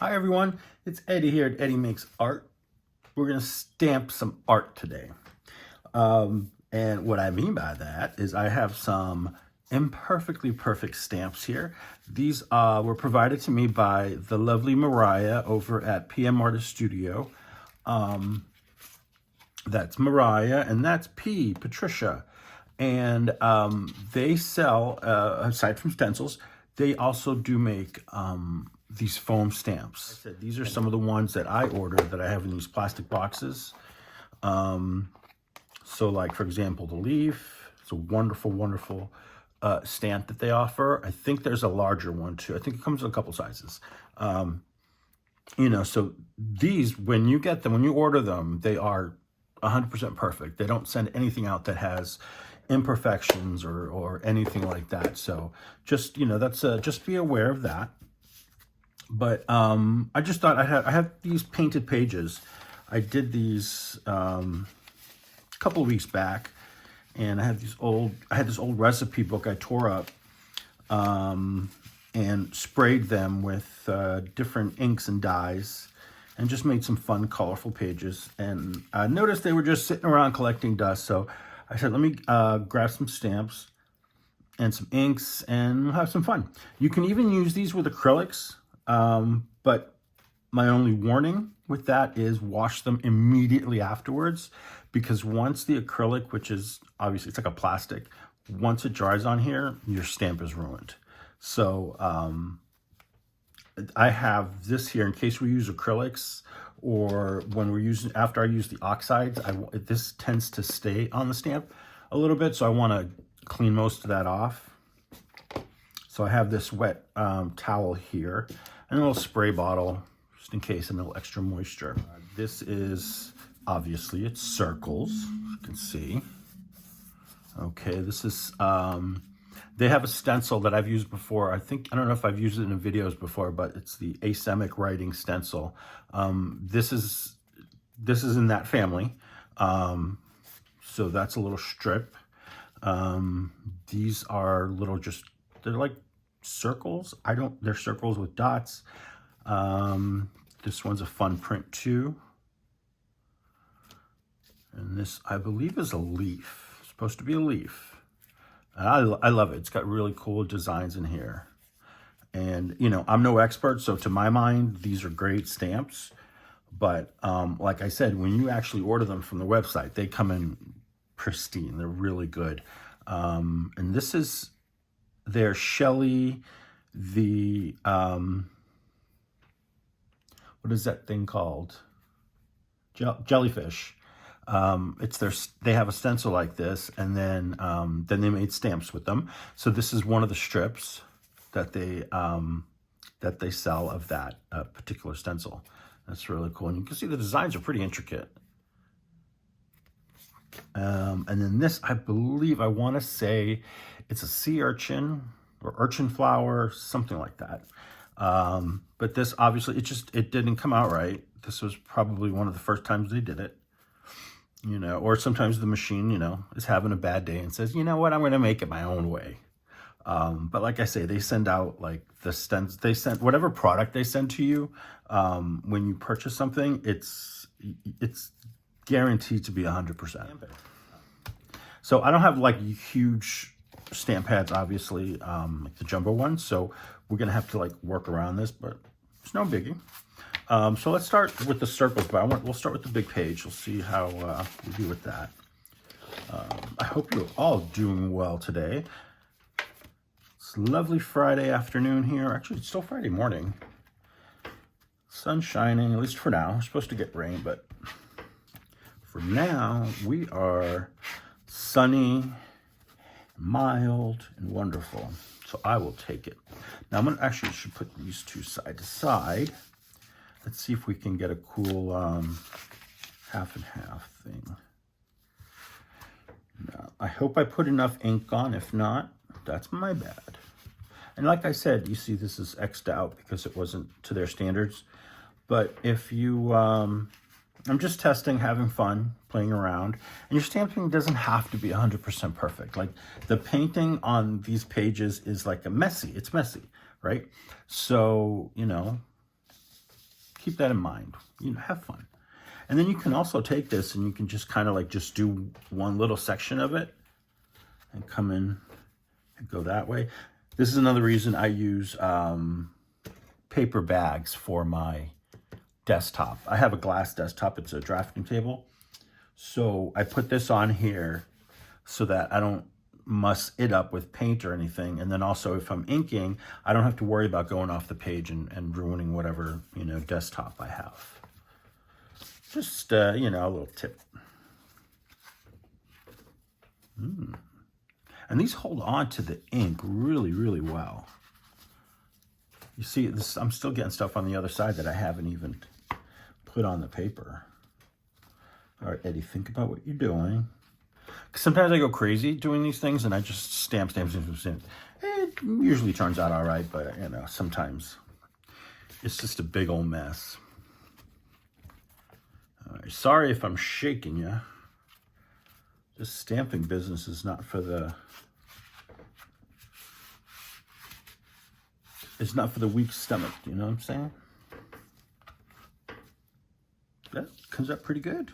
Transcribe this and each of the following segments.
Hi everyone, it's Eddie here at Eddie Makes Art. We're going to stamp some art today. And what I mean by that is I have some Imperfectly Perfect stamps here. These were provided to me by the lovely Mariah over at PM Artist Studio. That's Mariah, and that's Patricia. And they sell, aside from stencils, they also do make these foam stamps. Like I said, these are some of the ones that I ordered that I have in these plastic boxes. So like, for example, the leaf. It's a wonderful, wonderful stamp that they offer. I think there's a larger one too. I think it comes in a couple sizes. So these, when you get them, when you order them, they are 100% perfect. They don't send anything out that has imperfections or anything like that. So just, that's just be aware of that. But I just thought I have these painted pages. I did these a couple of weeks back, and I had this old recipe book I tore up and sprayed them with different inks and dyes, and just made some fun, colorful pages. And I noticed they were just sitting around collecting dust, so I said, let me grab some stamps and some inks and we'll have some fun. You can even use these with acrylics, but my only warning with that is wash them immediately afterwards, because once the acrylic, which is obviously, it's like a plastic, once it dries on here, your stamp is ruined. So I have this here in case we use acrylics, or when we're using, after I use the oxides, this tends to stay on the stamp a little bit, so I want to clean most of that off. So I have this wet towel here and a little spray bottle just in case, a little extra moisture. This is, obviously, it's circles, you can see. Okay, this is, they have a stencil that I've used before. I don't know if I've used it in videos before, but it's the asemic writing stencil. This is in that family. So that's a little strip. These are little, they're like circles. They're circles with dots. This one's a fun print too. And this, I believe, is a leaf. It's supposed to be a leaf. I love it. It's got really cool designs in here. And, I'm no expert, so to my mind, these are great stamps. But like I said, when you actually order them from the website, they come in pristine. They're really good. And this is their Shelly, the, what is that thing called? Jellyfish. They have a stencil like this, and then they made stamps with them. So this is one of the strips that they sell of that particular stencil. That's really cool. And you can see the designs are pretty intricate. And then this, I believe, I want to say it's a sea urchin or urchin flower, something like that. But this, obviously, it didn't come out right. This was probably one of the first times they did it. Or sometimes the machine, is having a bad day and says, you know what, I'm going to make it my own way. But like I say, they send out like the stems, whatever product they send to you, when you purchase something, it's guaranteed to be 100%. So I don't have like huge stamp pads, obviously, like the jumbo ones. So we're going to have to like work around this, but it's no biggie. So let's start with the circles, but we'll start with the big page. We'll see how we do with that. I hope you're all doing well today. It's a lovely Friday afternoon here. Actually, it's still Friday morning. Sun shining, at least for now. We're supposed to get rain, but for now, we are sunny, mild, and wonderful. So I will take it. Now, should put these two side to side. Let's see if we can get a cool half and half thing. Now, I hope I put enough ink on. If not, that's my bad. And like I said, you see this is X'd out because it wasn't to their standards. But if you, I'm just testing, having fun, playing around. And your stamping doesn't have to be 100% perfect. Like the painting on these pages is like it's messy, right? So, keep that in mind. You know, have fun. And then you can also take this and you can just kind of like just do one little section of it and come in and go that way. This is another reason I use paper bags for my desktop. I have a glass desktop. It's a drafting table. So I put this on here so that I don't muss it up with paint or anything. And then also if I'm inking, I don't have to worry about going off the page and ruining whatever, you know, desktop I have. Just, you know, a little tip. And these hold on to the ink really, really well. You see, this, I'm still getting stuff on the other side that I haven't even put on the paper. All right, Eddie, think about what you're doing. Sometimes I go crazy doing these things and I just stamp. It usually turns out all right, but you know, sometimes it's just a big old mess. All right, sorry if I'm shaking you. This stamping business is not for the... It's not for the weak stomach, you know what I'm saying? That comes up pretty good.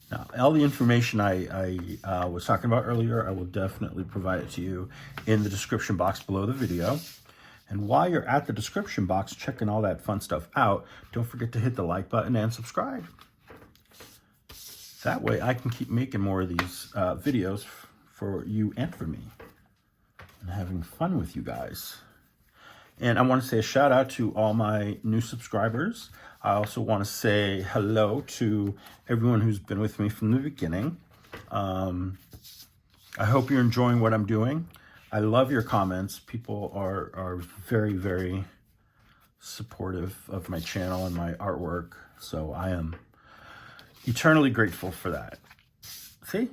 Now, all the information I was talking about earlier, I will definitely provide it to you in the description box below the video. And while you're at the description box checking all that fun stuff out, don't forget to hit the like button and subscribe. That way I can keep making more of these videos for you and for me. And having fun with you guys. And I want to say a shout out to all my new subscribers. I also want to say hello to everyone who's been with me from the beginning. I hope you're enjoying what I'm doing. I love your comments. People are very, very supportive of my channel and my artwork. So I am eternally grateful for that. See?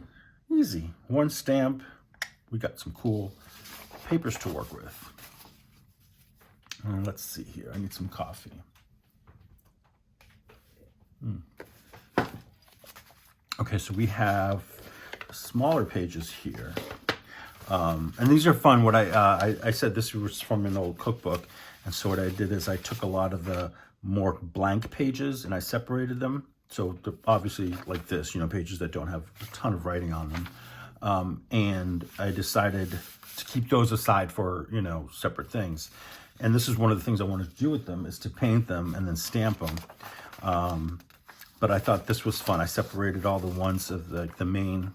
Easy. One stamp. We got some cool papers to work with. Let's see here. I need some coffee. Okay, so we have smaller pages here. And these are fun. What I said this was from an old cookbook. And so what I did is I took a lot of the more blank pages and I separated them. So obviously like this, you know, pages that don't have a ton of writing on them. And I decided to keep those aside for, you know, separate things. And this is one of the things I wanted to do with them is to paint them and then stamp them. But I thought this was fun. I separated all the ones of the main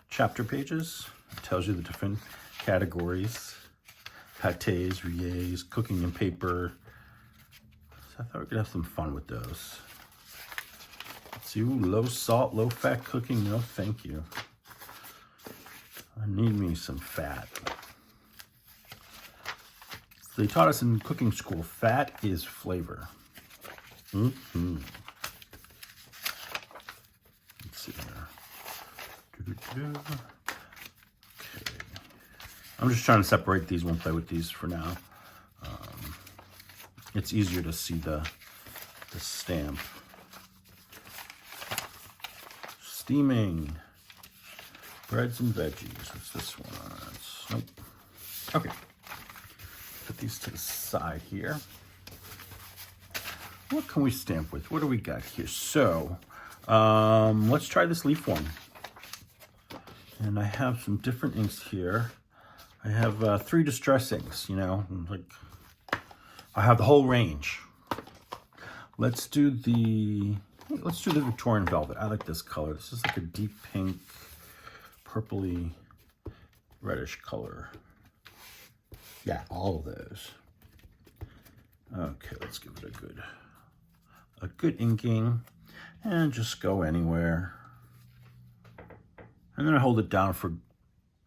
chapter pages. It tells you the different categories. Pâtés, Rouillés, cooking and paper. So I thought we could have some fun with those. Let's see, ooh, low salt, low fat cooking. No, thank you. I need me some fat. They taught us in cooking school, fat is flavor. Let's see here. Okay. I'm just trying to separate these. Won't play with these for now. It's easier to see the stamp. Steaming. Breads and veggies. What's this one? Nope. Okay. Put these to the side here. What can we stamp with? What do we got here? So, let's try this leaf one. And I have some different inks here. I have 3 distress inks, you know, like I have the whole range. Let's do the Victorian Velvet. I like this color. This is like a deep pink, purpley, reddish color. Yeah, all of those. Okay, let's give it a good inking and just go anywhere. And then I hold it down for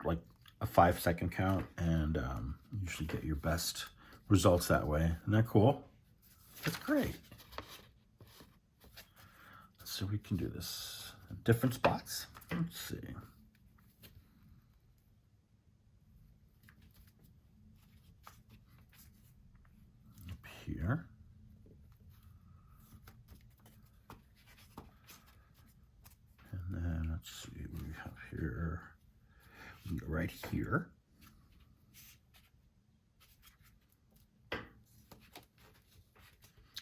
like a 5-second count and usually get your best results that way. Isn't that cool? That's great. So we can do this in different spots. Let's see. Here. And then let's see what we have here. We can go right here.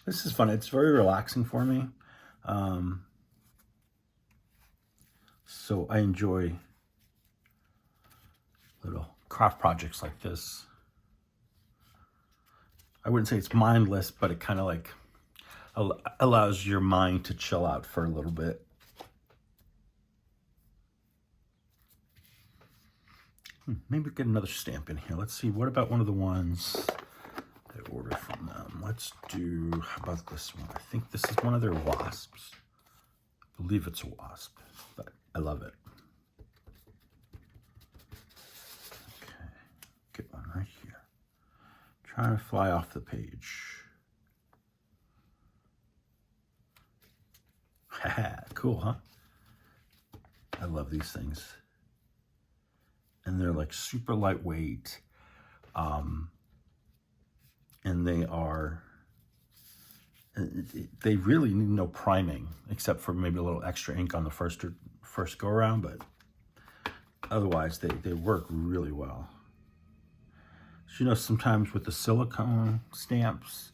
This is fun. It's very relaxing for me. So I enjoy little craft projects like this. I wouldn't say it's mindless, but it kind of like allows your mind to chill out for a little bit. Maybe get another stamp in here. Let's see, what about one of the ones I ordered from them? Let's do, how about this one? I think this is one of their wasps. I believe it's a wasp, but I love it. Okay, get one right here. Trying to fly off the page. Cool, huh? I love these things. And they're like super lightweight. And they really need no priming, except for maybe a little extra ink on the first go around, but otherwise they work really well. So, you know, sometimes with the silicone stamps,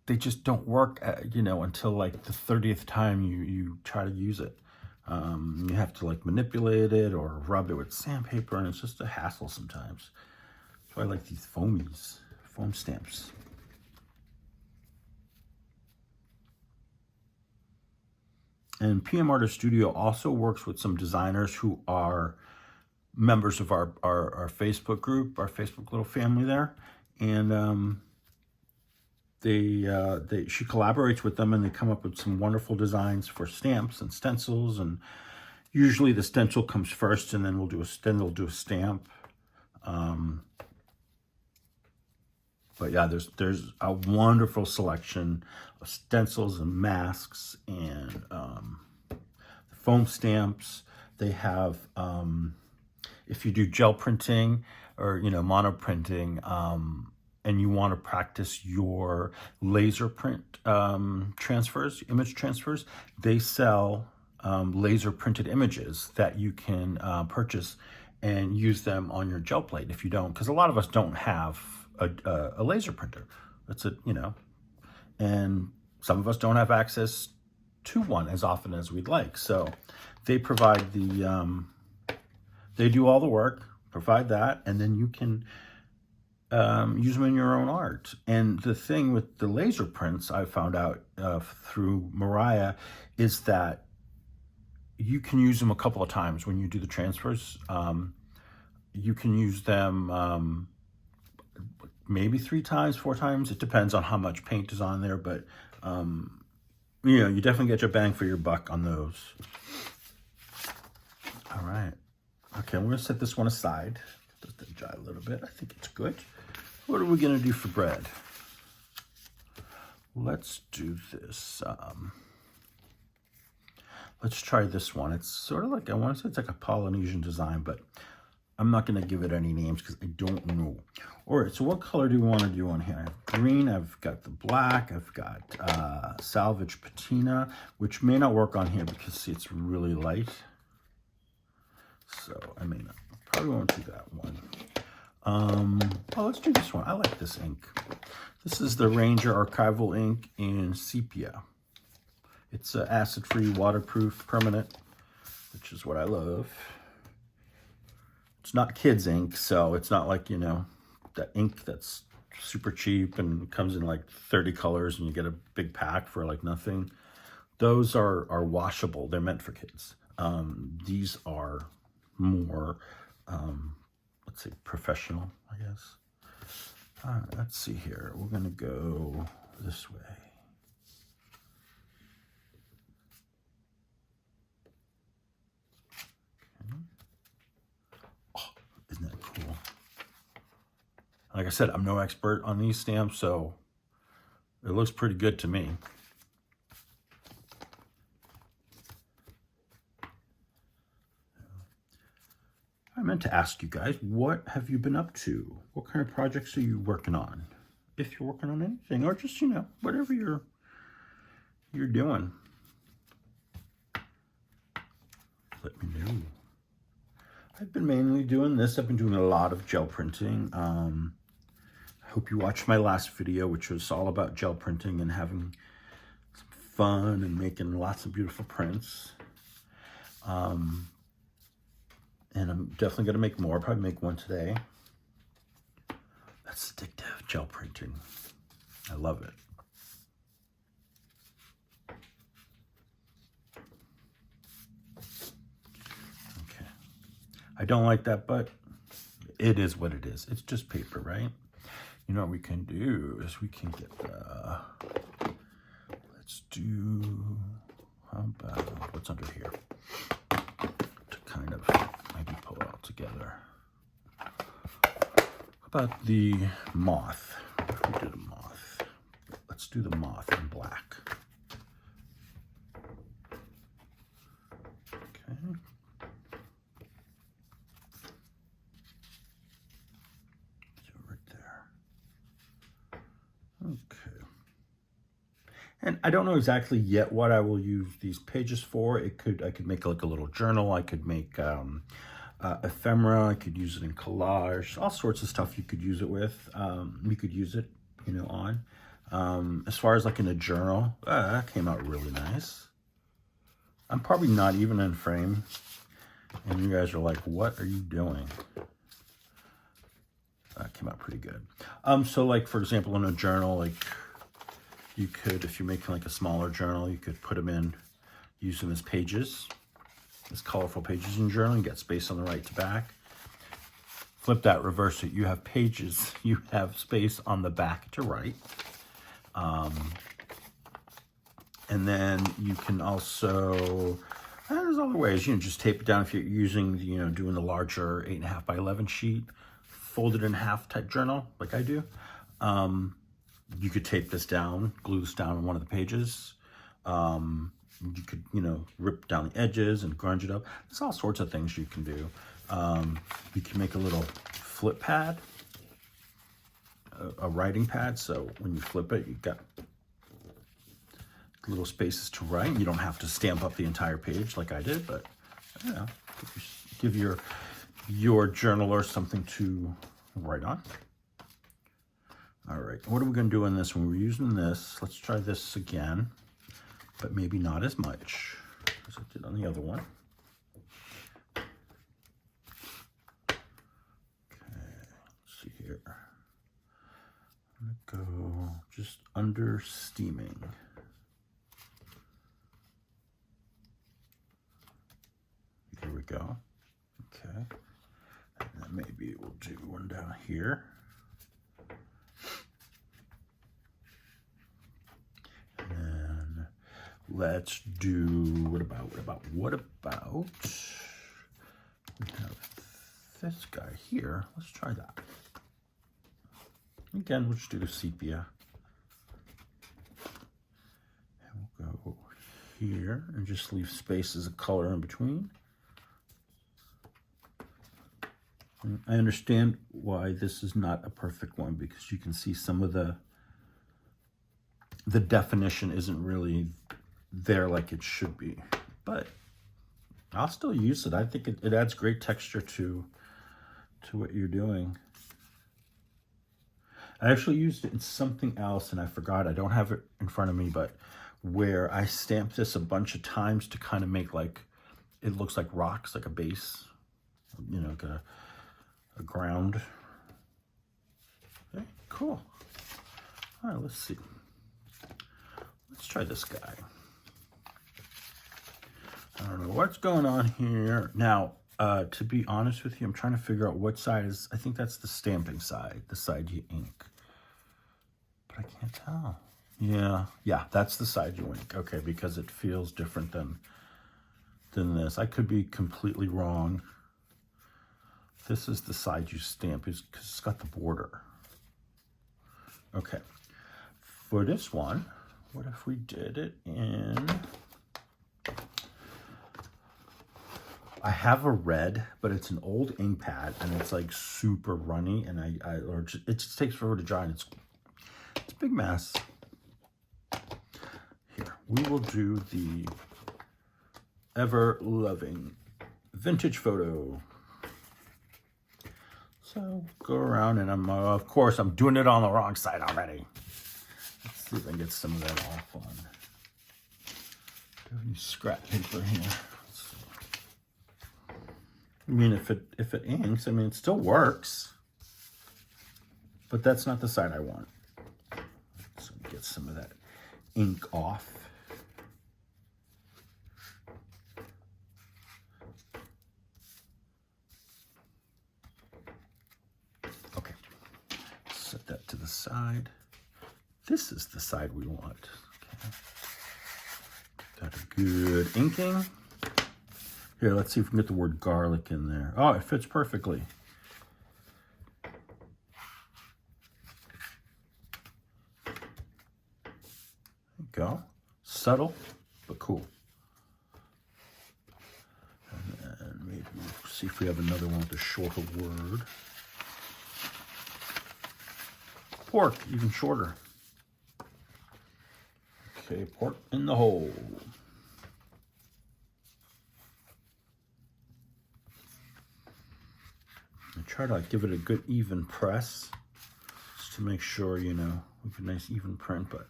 they just don't work, you know, until like the 30th time you try to use it. You have to like manipulate it or rub it with sandpaper, and it's just a hassle sometimes. So I like these foam stamps. And PM Artist Studio also works with some designers who are members of our Facebook group, our Facebook little family there. And she collaborates with them, and they come up with some wonderful designs for stamps and stencils. And usually the stencil comes first, and then they'll do a stamp. But yeah, there's a wonderful selection of stencils and masks and foam stamps. They have, if you do gel printing or, you know, mono printing, and you want to practice your laser print image transfers, they sell laser printed images that you can purchase and use them on your gel plate if you don't, because a lot of us don't have a laser printer. That's you know, and some of us don't have access to one as often as we'd like. So they provide they do all the work, provide that, and then you can use them in your own art. And the thing with the laser prints, I found out through Mariah, is that you can use them a couple of times when you do the transfers. You can use them maybe 3 times, 4 times. It depends on how much paint is on there, but you know, you definitely get your bang for your buck on those. All right. Okay, I'm going to set this one aside. Just to dry a little bit. I think it's good. What are we going to do for bread? Let's do this. Let's try this one. It's sort of like, I want to say it's like a Polynesian design, but I'm not going to give it any names because I don't know. All right, so what color do we want to do on here? I have green, I've got the black, I've got salvage patina, which may not work on here because, see, it's really light. So I may not, probably won't do that one. Oh, let's do this one. I like this ink. This is the Ranger Archival ink in sepia. It's acid-free, waterproof, permanent, which is what I love. It's not kids ink, so it's not like, you know, that ink that's super cheap and comes in like 30 colors and you get a big pack for like nothing. Those are washable. They're meant for kids. These are more, let's say, professional, I guess. All right, let's see here. We're going to go this way. Okay. Oh, isn't that cool? Like I said, I'm no expert on these stamps, so it looks pretty good to me. I meant to ask you guys, what have you been up to? What kind of projects are you working on? If you're working on anything, or just, you know, whatever you're doing. Let me know. I've been mainly doing this. I've been doing a lot of gel printing. hope you watched my last video, which was all about gel printing and having some fun and making lots of beautiful prints. And I'm definitely going to make more. Probably make one today. That's addictive, gel printing. I love it. Okay. I don't like that, but it is what it is. It's just paper, right? You know what we can do is we can get the, let's do, how about, what's under here? To kind of maybe pull it all together. How about the moth? If we did a moth, let's do the moth in black. Okay. Okay. And I don't know exactly yet what I will use these pages for. I could make like a little journal. I could make ephemera. I could use it in collage. All sorts of stuff you could use it with. You could use it, you know, on. As far as like in a journal, that came out really nice. I'm probably not even in frame. And you guys are like, what are you doing? That came out pretty good. So like, for example, in a journal, like you could, if you're making like a smaller journal, you could put them in, use them as pages, as colorful pages in your journal, and get space on the right to back. Flip that, reverse it. You have pages, you have space on the back to right. And then you can also, there's other ways, you know, just tape it down if you're using, you know, doing the larger 8.5 by 11 sheet. Folded in half type journal like I do. You could tape this down, glue this down on one of the pages. You could, you know, rip down the edges and grunge it up. There's all sorts of things you can do. You can make a little flip pad, a writing pad. So when you flip it, you've got little spaces to write. You don't have to stamp up the entire page like I did, but you know, give your journaler something to write on. All right, what are we going to do in this one? We're using this. Let's try this again, but maybe not as much as I did on the other one. Okay, let's see here. I'm going to go just under steaming. Here we go. Okay. And then maybe we'll do one down here. And then let's do, what about, we have this guy here. Let's try that. Again, we'll just do the sepia. And we'll go here and just leave spaces of color in between. I understand why this is not a perfect one, because you can see some of the definition isn't really there like it should be, but I'll still use it. I think it adds great texture to what you're doing. I actually used it in something else and I forgot. I don't have it in front of me, but where I stamped this a bunch of times to kind of make like, it looks like rocks, like a base, you know, like a ground. Okay, cool. All right, let's see. Let's try this guy. I don't know what's going on here. Now, to be honest with you, I'm trying to figure out what side is, I think that's the stamping side, the side you ink. But I can't tell. Yeah, that's the side you ink. Okay, because it feels different than this. I could be completely wrong. This is the side you stamp, because it's got the border. Okay. For this one, what if we did it in... I have a red, but it's an old ink pad, and it's like super runny, and it just takes forever to dry, and it's a big mess. Here, we will do the ever-loving vintage photo. So go around, and I'm, of course, I'm doing it on the wrong side already. Let's see if I can get some of that off on. Do any scrap paper here. I mean, if it inks, I mean, it still works. But that's not the side I want. So get some of that ink off. Okay, set that to the side. This is the side we want. Okay. Got a good inking. Here, let's see if we can get the word garlic in there. Oh, it fits perfectly. Go. Subtle, but cool. And then maybe we'll see if we have another one with a shorter word. Pork, even shorter. Okay, pork in the hole. I try to give it a good even press, just to make sure, you know, we get a nice even print, but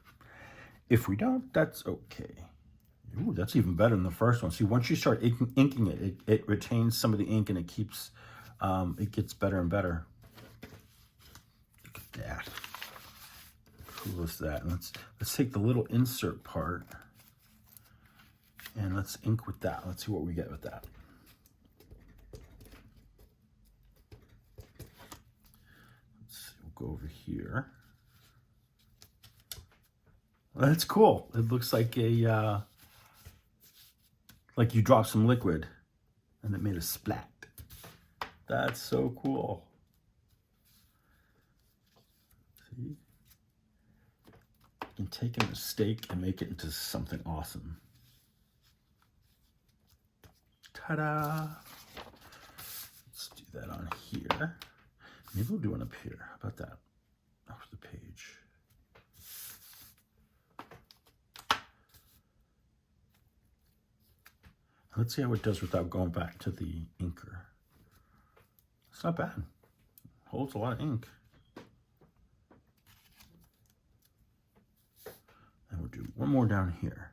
if we don't, that's okay. Ooh, that's even better than the first one. See, once you start inking it, it retains some of the ink and it keeps, it gets better and better. Look at that. How cool is that? And let's take the little insert part and let's ink with that. Let's see what we get with that. Let's see, we'll go over here. That's cool. It looks like a, like you dropped some liquid and it made a splat. That's so cool. See? You can take a mistake and make it into something awesome. Ta-da! Let's do that on here. Maybe we'll do one up here. How about that? Off the page. Let's see how it does without going back to the inker. It's not bad. Holds a lot of ink. And we'll do one more down here.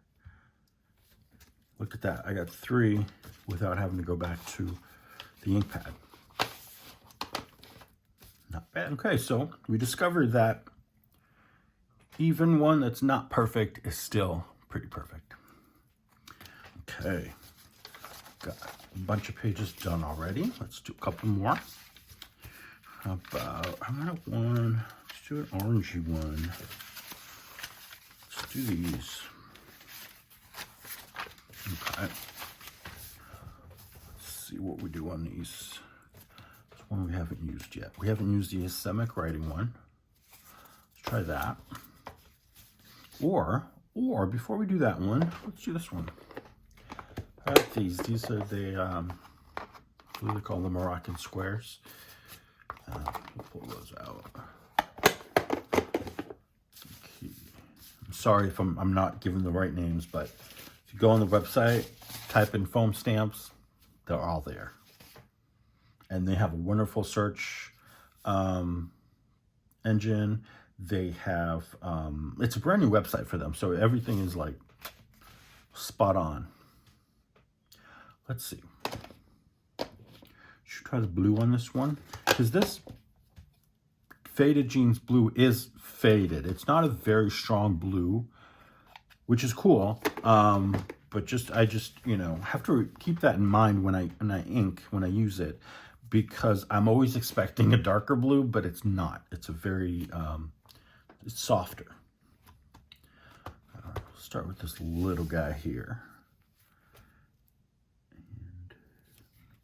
Look at that. I got 3 without having to go back to the ink pad. Not bad. Okay, so we discovered that even one that's not perfect is still pretty perfect. Okay. Got a bunch of pages done already. Let's do a couple more. How about, I want one, let's do an orangey one. Let's do these. Okay. Let's see what we do on these. This one we haven't used yet. We haven't used the ischemic writing one. Let's try that. Or before we do that one, let's do this one. I have these. These are the, what do they call them? Moroccan squares. We'll pull those out. Okay. I'm sorry if I'm not giving the right names, but if you go on the website, type in foam stamps, they're all there. And they have a wonderful search engine. They have, it's a brand new website for them, so everything is like spot on. Let's see. Should try the blue on this one, because this Faded Jeans blue is faded. It's not a very strong blue, which is cool. But I just you know have to keep that in mind when I use it, because I'm always expecting a darker blue, but it's not. It's a very it's softer. Start with this little guy here.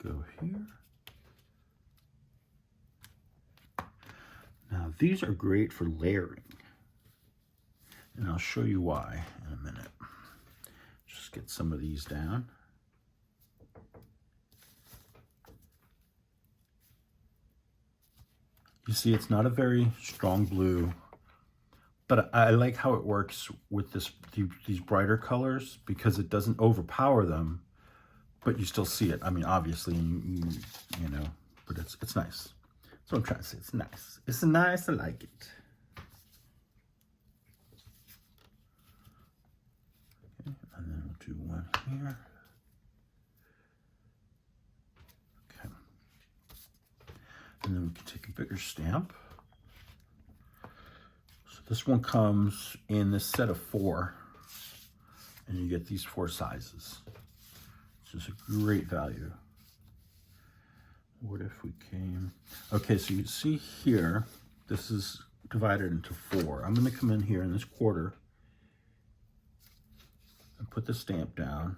Go here. Now these are great for layering, and I'll show you why in a minute. Just get some of these down. You see, it's not a very strong blue, but I like how it works with these brighter colors, because it doesn't overpower them. But you still see it. I mean, obviously, you know, but it's nice. That's what I'm trying to say. It's nice. It's nice. I like it. Okay, and then we'll do one here. Okay. And then we can take a bigger stamp. So this one comes in this set of 4. And you get these 4 sizes. It's just a great value. What if we came... Okay, so you see here, this is divided into 4. I'm going to come in here in this quarter and put the stamp down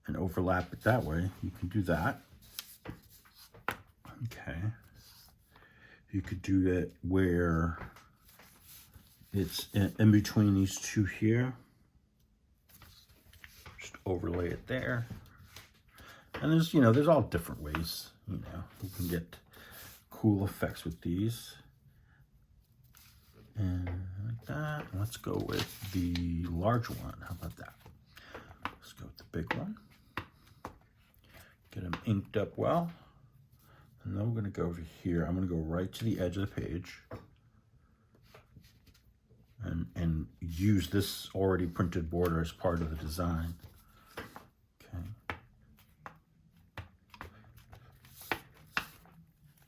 and overlap it that way. You can do that. Okay. You could do it where it's in between these 2 here. Just overlay it there. And there's, you know, there's all different ways, you know, you can get cool effects with these. And like that. Let's go with the large one. How about that? Let's go with the big one. Get them inked up well. And then we're going to go over here. I'm going to go right to the edge of the page. And use this already printed border as part of the design. Okay.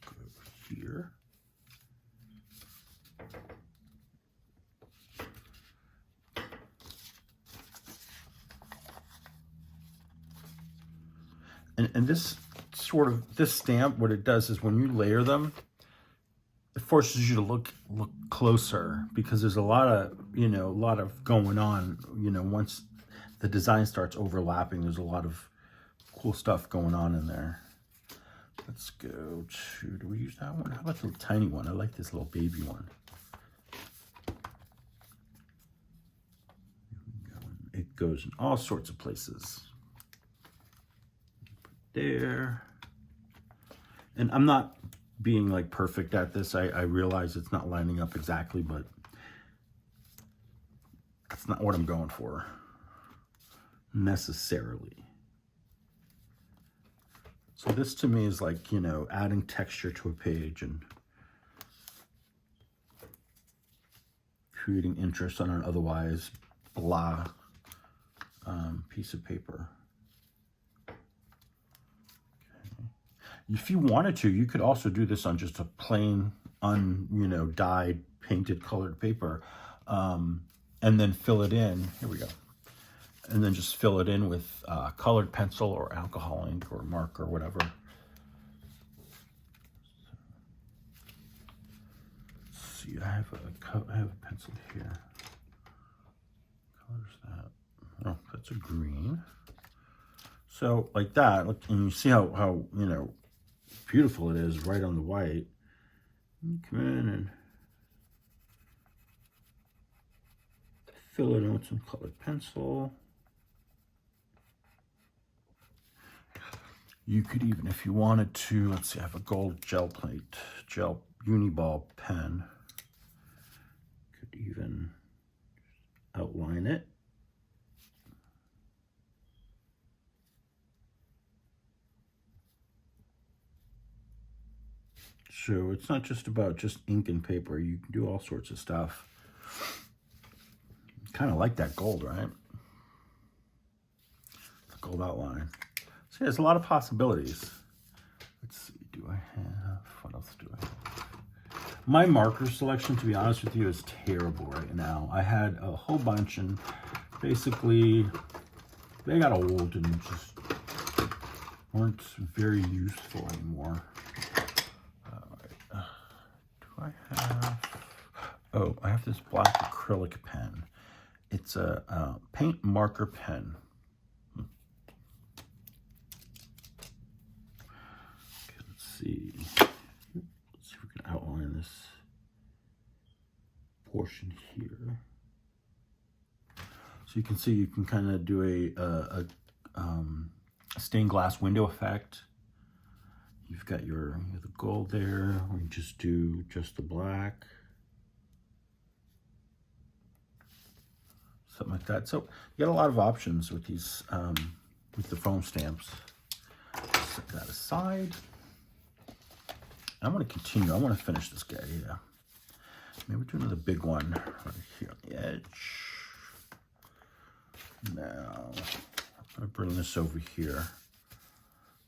Go over here. And this sort of, this stamp, what it does is when you layer them, it forces you to look closer, because there's a lot of, you know, a lot of going on, you know, once the design starts overlapping, there's a lot of cool stuff going on in there. Let's go to, do we use that one? How about the tiny one? I like this little baby one. It goes in all sorts of places. There. And I'm not being like perfect at this. I realize it's not lining up exactly, but that's not what I'm going for necessarily. So this to me is like, you know, adding texture to a page and creating interest on an otherwise blah piece of paper. If you wanted to, you could also do this on just a plain, you know, dyed, painted, colored paper, and then fill it in. Here we go. And then just fill it in with colored pencil or alcohol ink or marker or whatever. Let's see, I have a pencil here. What color is that? Oh, that's a green. So like that, look, and you see how you know, beautiful it is right on the white. Come in and fill it in with some colored pencil. You could even, if you wanted to, let's see, I have a gold gel uniball pen. Could even outline it. So it's not just about just ink and paper. You can do all sorts of stuff. Kind of like that gold, right? The gold outline. So there's a lot of possibilities. Let's see, do I have, what else do I have? My marker selection, to be honest with you, is terrible right now. I had a whole bunch and basically they got old and just weren't very useful anymore. I have this black acrylic pen. It's a paint marker pen. Okay, let's see. Let's see if we can outline this portion here. So you can see you can kind of do a stained glass window effect. You've got the gold there. We just do just the black. Something like that. So you got a lot of options with these, with the foam stamps. Set that aside. I want to continue. I want to finish this guy, yeah. Maybe do another big one right here on the edge. Now, I'm going to bring this over here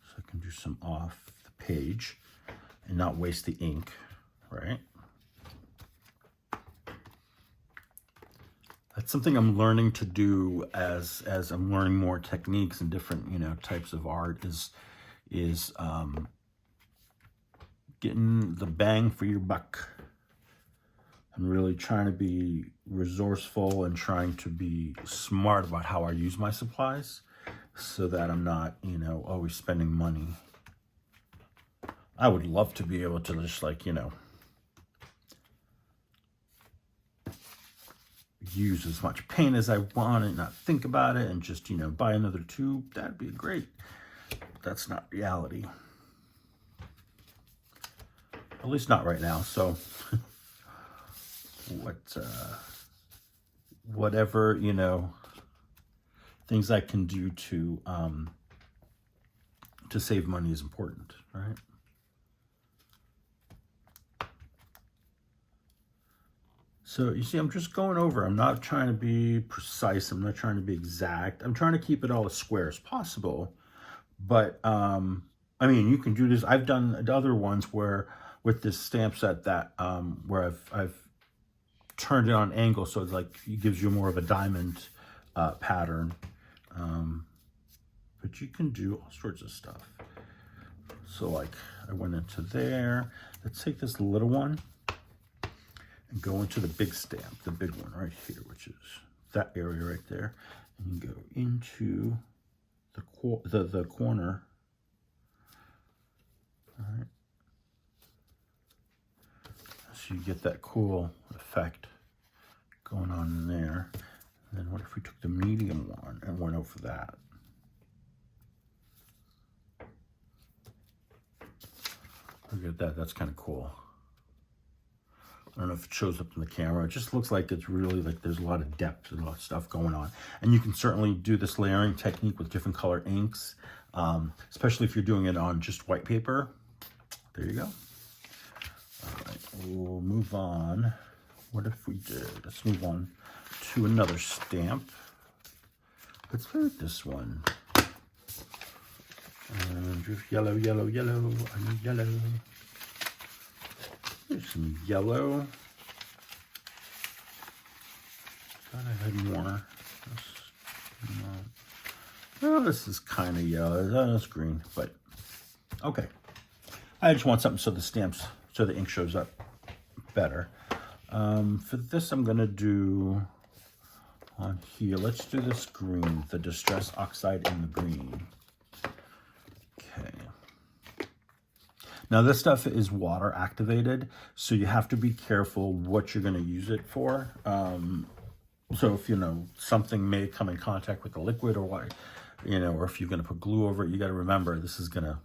so I can do some off the page and not waste the ink, right? That's something I'm learning to do as I'm learning more techniques and different, you know, types of art is getting the bang for your buck and really trying to be resourceful and trying to be smart about how I use my supplies so that I'm not, you know, always spending money. I would love to be able to just, like, you know, use as much paint as I want and not think about it and just, you know, buy another tube. That'd be great. That's not reality. At least not right now. So whatever, you know, things I can do to save money is important, right? So you see, I'm just going over. I'm not trying to be precise. I'm not trying to be exact. I'm trying to keep it all as square as possible. But, I mean, you can do this. I've done other ones where, with this stamp set that, where I've turned it on angle. So it's like, it gives you more of a diamond pattern. But you can do all sorts of stuff. So like, I went into there. Let's take this little one and go into the big stamp, the big one right here, which is that area right there. And you go into the corner. All right. So you get that cool effect going on in there. And then what if we took the medium one and went over that? Look at that, that's kind of cool. I don't know if it shows up in the camera. It just looks like it's really like there's a lot of depth and a lot of stuff going on. And you can certainly do this layering technique with different color inks, especially if you're doing it on just white paper. There you go. All right, we'll move on. What if we did? Let's move on to another stamp. Let's go with this one. And just yellow, yellow, yellow. I need yellow. There's some yellow. Thought I had more. Oh, this is kind of yellow. That's green, but okay. I just want something so the stamps, so the ink shows up better. For this, I'm gonna do on here. Let's do this green, the Distress Oxide in the green. Okay. Now this stuff is water activated, so you have to be careful what you're going to use it for. So if, you know, something may come in contact with the liquid or what, you know, or if you're going to put glue over it, you got to remember this is going to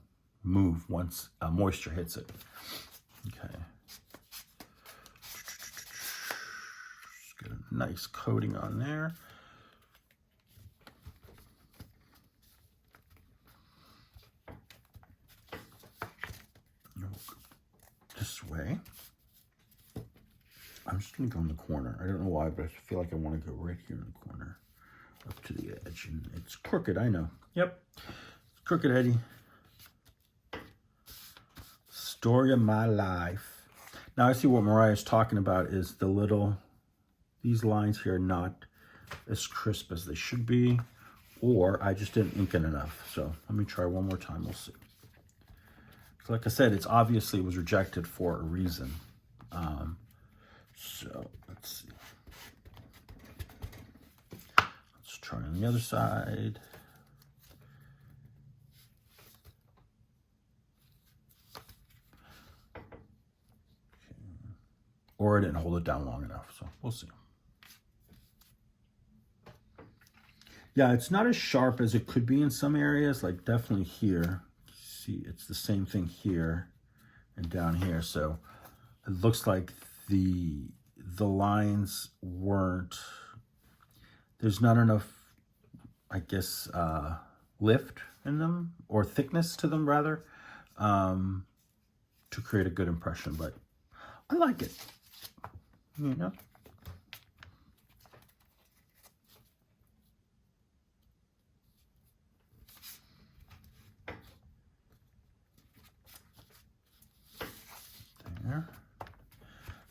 move once moisture hits it. Okay. Just get a nice coating on there. This way. I'm just going to go in the corner. I don't know why, but I feel like I want to go right here in the corner up to the edge. And it's crooked, I know. Yep. It's crooked, Eddie. Story of my life. Now I see what Mariah's talking about is the little, these lines here are not as crisp as they should be, or I just didn't ink it enough. So let me try one more time. We'll see. Like I said, it's obviously was rejected for a reason. So let's see. Let's try on the other side. Okay. Or I didn't hold it down long enough, so we'll see. Yeah, it's not as sharp as it could be in some areas, like definitely here. See, it's the same thing here and down here. So it looks like the lines weren't, there's not enough, I guess, lift in them, or thickness to them rather. to create a good impression, but I like it, you know. There.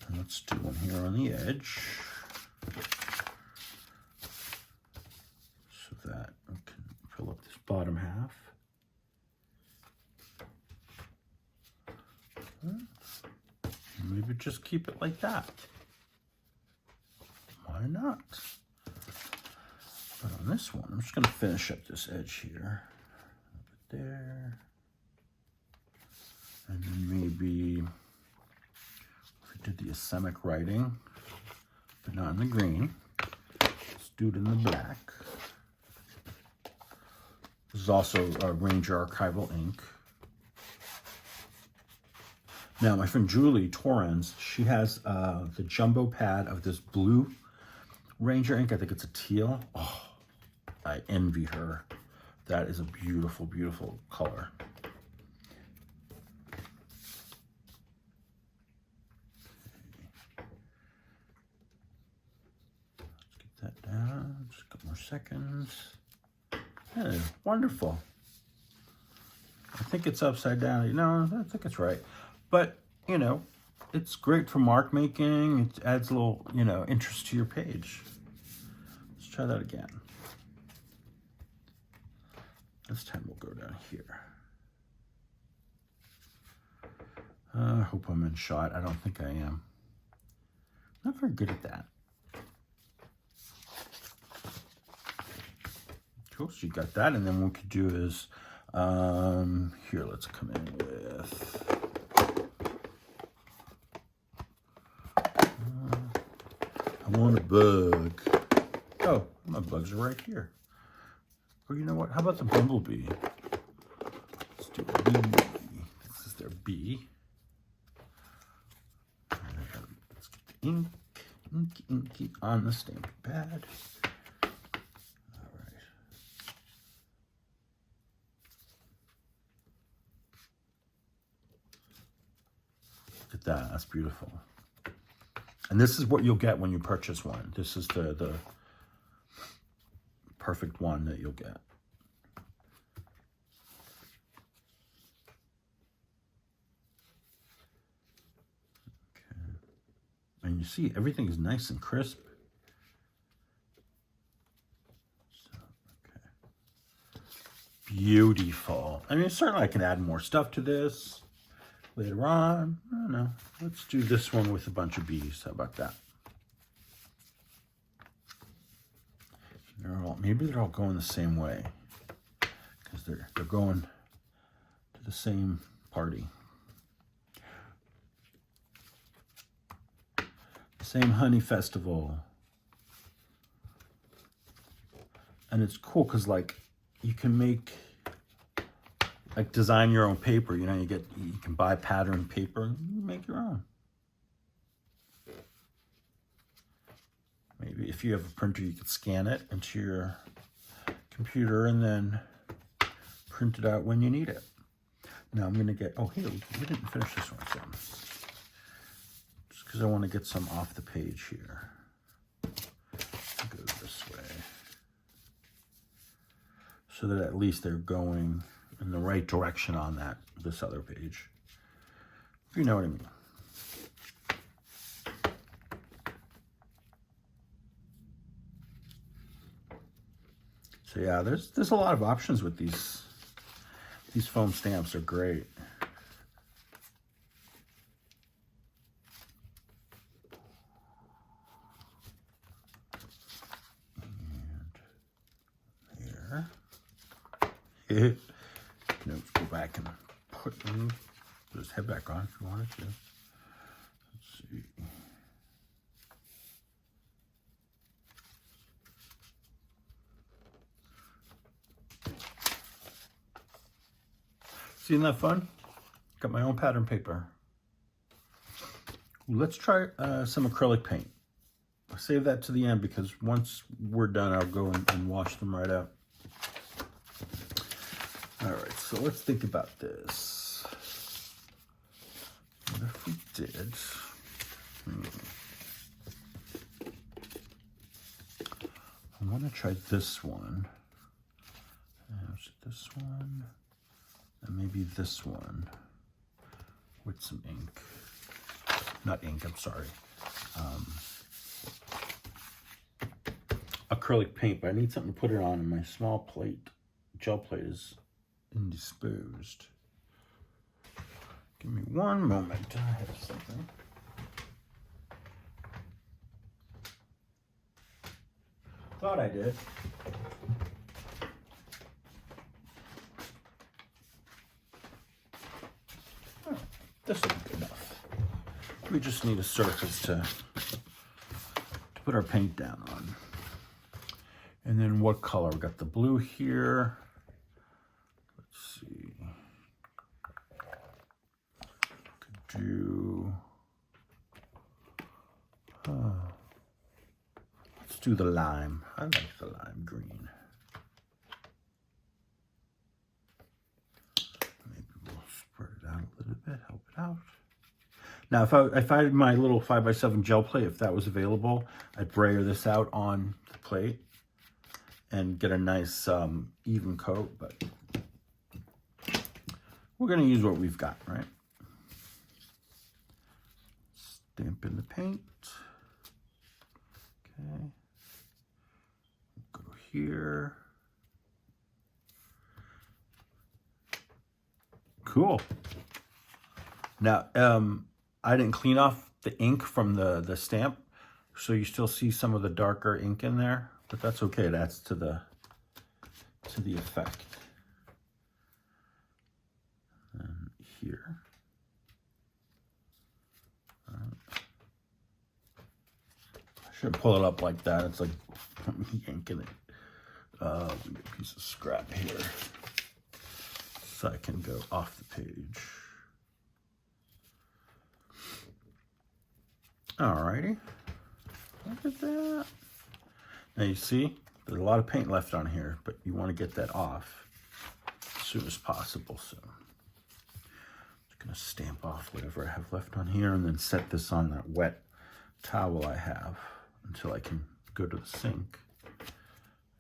And let's do one here on the edge so that we can fill up this bottom half. Maybe just keep it like that. Why not? But on this one, I'm just going to finish up this edge here. Put it there. And then maybe if we did the Asemic writing, but not in the green, let's do it in the black. This is also a Ranger Archival ink. Now, my friend Julie Torrens, she has the jumbo pad of this blue Ranger ink. I think it's a teal. Oh, I envy her. That is a beautiful, beautiful color. Let's get that down. Just a couple more seconds. Hey, wonderful. I think it's upside down. No, I think it's right. But, you know, it's great for mark making. It adds a little, you know, interest to your page. Let's try that again. This time we'll go down here. I hope I'm in shot. I don't think I am. I'm not very good at that. Cool, so you got that. And then what we could do is, here, let's come in with... I want a bug. Oh, my bugs are right here. Oh, you know what? How about the bumblebee? Let's do a bee. This is their bee. Let's get the ink, inky on the stamping pad. All right. Look at that. That's beautiful. And this is what you'll get when you purchase one. This is the perfect one that you'll get. Okay. And you see, everything is nice and crisp. So, okay. Beautiful. I mean, certainly I can add more stuff to this later on. I don't know. Let's do this one with a bunch of bees. How about that? Maybe they're all going the same way because they're going to the same party. Same honey festival. And it's cool because like you can make like design your own paper, you know, you can buy pattern paper and you make your own. Maybe if you have a printer, you could scan it into your computer and then print it out when you need it. Now I'm gonna get, oh here, we didn't finish this one, so just because I want to get some off the page here. Go this way. So that at least they're going in the right direction on this other page, if you know what I mean. So yeah, there's a lot of options with these foam stamps. Are great. And here. Let's go back and put his head back on if you wanted to. Let's see. Isn't that fun? Got my own pattern paper. Let's try some acrylic paint. I'll save that to the end because once we're done, I'll go and wash them right out. All right, so let's think about this. did. I want to try this one. This one, and maybe this one with some ink. Not ink, I'm sorry. Acrylic paint, but I need something to put it on, and my small plate, gel plate, is indisposed. Give me one moment. I have something. Thought I did. Oh, this will be enough. We just need a surface to put our paint down on. And then what color? We got the blue here. Let's see. Could do. Let's do the lime. I like the lime green. Maybe we'll spread it out a little bit, help it out. Now, if I had my little 5x7 gel plate, if that was available, I'd brayer this out on the plate and get a nice even coat, but we're going to use what we've got, right? Stamp in the paint. Okay. Go here. Cool. Now, I didn't clean off the ink from the stamp, so you still see some of the darker ink in there, but that's okay. It adds to the effect. And here. I should pull it up like that. It's like yanking it. Let me get a piece of scrap here so I can go off the page. Alrighty, look at that. Now you see, there's a lot of paint left on here, but you want to get that off as soon as possible. So I'm just gonna stamp off whatever I have left on here and then set this on that wet towel I have until I can go to the sink.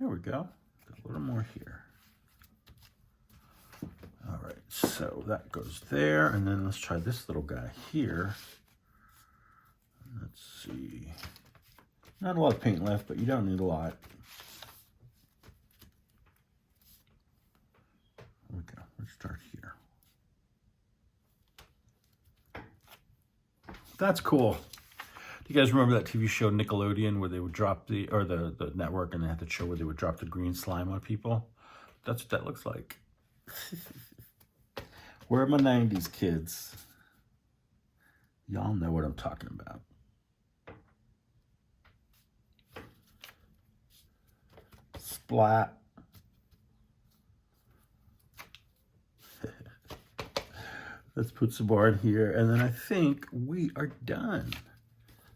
There we go, got a little more here. All right, so that goes there, and then let's try this little guy here. Let's see. Not a lot of paint left, but you don't need a lot. There we go. Let's start here. That's cool. Do you guys remember that TV show Nickelodeon where they would drop the network, and they had to show where they would drop the green slime on people? That's what that looks like. Where are my 90s kids? Y'all know what I'm talking about. Splat. Let's put some more in here, and then I think we are done.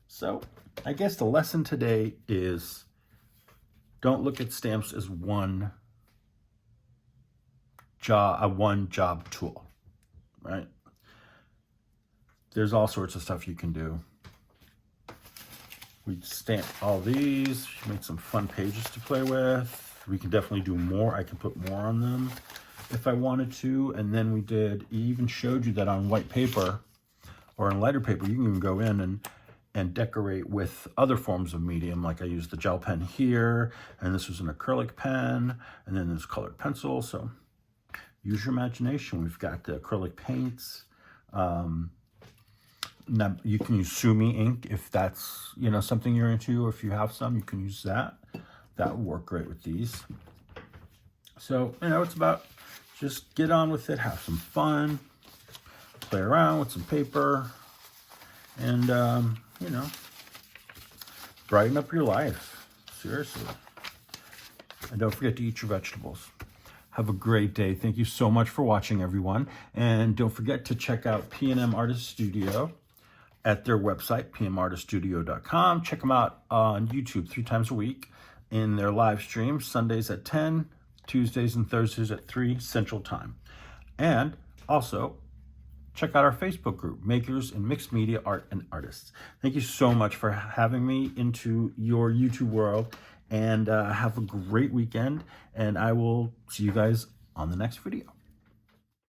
So I guess the lesson today is don't look at stamps as one job tool, right? There's all sorts of stuff you can do. We stamp all these, make some fun pages to play with. We can definitely do more. I can put more on them if I wanted to. And then we even showed you that on white paper or on lighter paper, you can even go in and decorate with other forms of medium. Like I used the gel pen here, and this was an acrylic pen, and then there's colored pencil. So use your imagination. We've got the acrylic paints. Now you can use Sumi ink if that's something you're into, or if you have some, you can use that. That would work great with these. So it's about just get on with it, have some fun, play around with some paper, and brighten up your life. Seriously. And don't forget to eat your vegetables. Have a great day. Thank you so much for watching, everyone. And don't forget to check out P&M Artist Studio at their website, pmartiststudio.com. Check them out on YouTube 3 times a week in their live streams, Sundays at 10, Tuesdays and Thursdays at 3 Central Time. And also, check out our Facebook group, Makers in Mixed Media Art and Artists. Thank you so much for having me into your YouTube world, and have a great weekend, and I will see you guys on the next video.